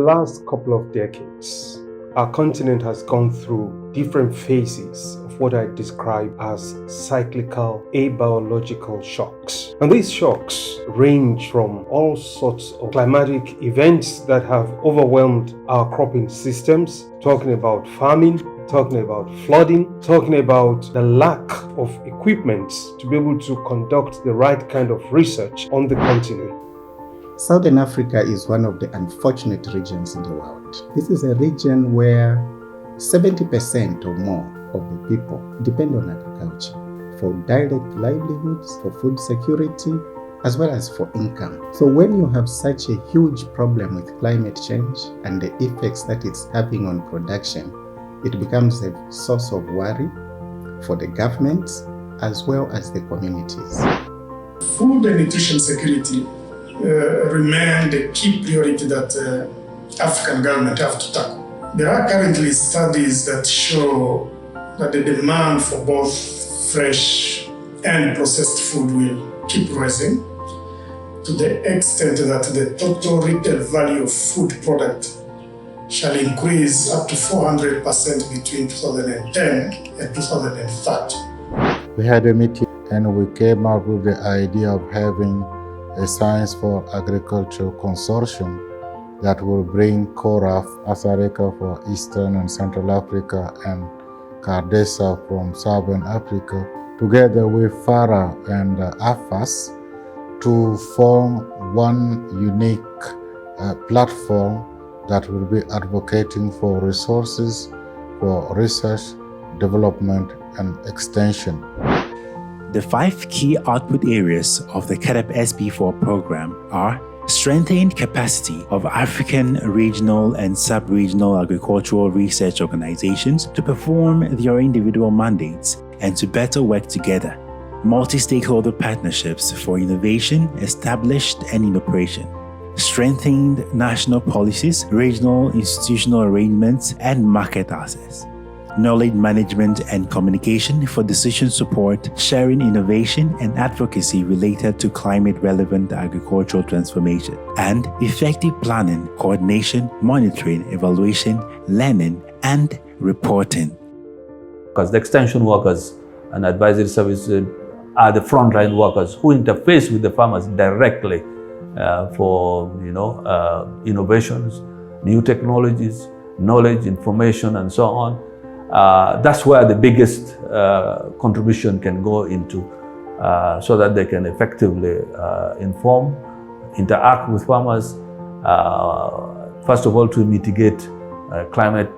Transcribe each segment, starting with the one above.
last couple of decades, our continent has gone through different phases of what I describe as cyclical abiological shocks. And these shocks range from all sorts of climatic events that have overwhelmed our cropping systems, talking about farming, talking about flooding, talking about the lack of equipment to be able to conduct the right kind of research on the continent. Southern Africa is one of the unfortunate regions in the world. This is a region where 70% or more of the people depend on agriculture for direct livelihoods, for food security, as well as for income. So when you have such a huge problem with climate change and the effects that it's having on production, it becomes a source of worry for the governments as well as the communities. Food and nutrition security remain the key priority that African government have to tackle. There are currently studies that show that the demand for both fresh and processed food will keep rising to the extent that the total retail value of food product shall increase up to 400% between 2010 and 2030. We had a meeting and we came up with the idea of having a Science for Agriculture consortium that will bring CORAF, Asareka for Eastern and Central Africa, and CAADP from Southern Africa, together with FARA and AFAS to form one unique platform that will be advocating for resources, for research, development, and extension. The 5 key output areas of the CAADP XP4 program are strengthening capacity of African regional and sub-regional agricultural research organizations to perform their individual mandates and to better work together, multi-stakeholder partnerships for innovation established and in operation, strengthened national policies, regional institutional arrangements, and market access, knowledge management and communication for decision support, sharing innovation and advocacy related to climate-relevant agricultural transformation, and effective planning, coordination, monitoring, evaluation, learning, and reporting. Because the extension workers and advisory services are the frontline workers who interface with the farmers directly for innovations, new technologies, knowledge, information, and so on. That's where the biggest contribution can go into, so that they can effectively inform, interact with farmers, first of all to mitigate climate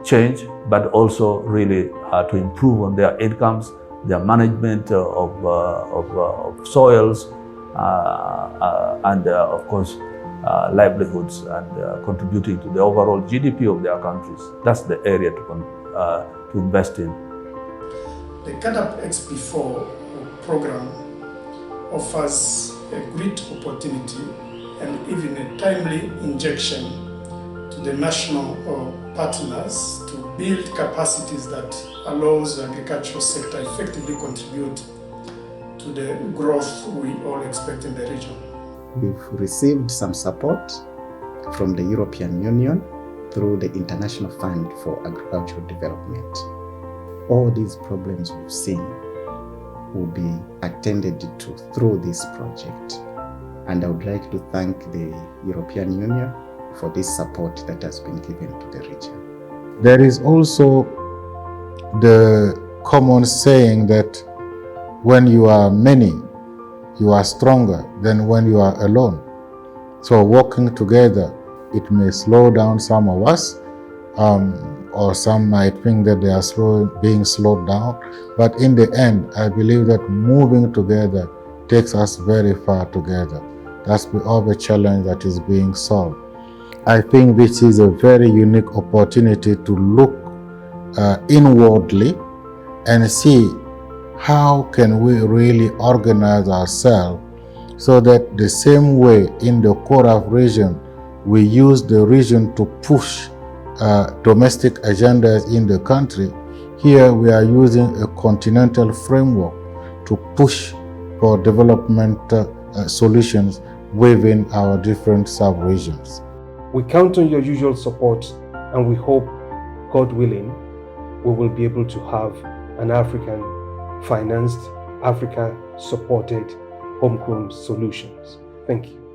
change, but also really to improve on their incomes, their management of soils, and of course livelihoods, and contributing to the overall GDP of their countries. That's the area to invest in. The CAADP XP4 program offers a great opportunity and even a timely injection to the national partners to build capacities that allows the agricultural sector effectively contribute to the growth we all expect in the region. We've received some support from the European Union through the International Fund for Agricultural Development. All these problems we've seen will be attended to through this project. And I would like to thank the European Union for this support that has been given to the region. There is also the common saying that when you are many, you are stronger than when you are alone. So working together, it may slow down some of us, or some might think that they are being slowed down. But in the end, I believe that moving together takes us very far together. That's the other challenge that is being solved. I think this is a very unique opportunity to look inwardly and see how can we really organize ourselves so that the same way in the CORAF region, we use the region to push domestic agendas in the country. Here we are using a continental framework to push for development solutions within our different sub-regions. We count on your usual support, and we hope, God willing, we will be able to have an African-financed, Africa-supported homegrown solutions. Thank you.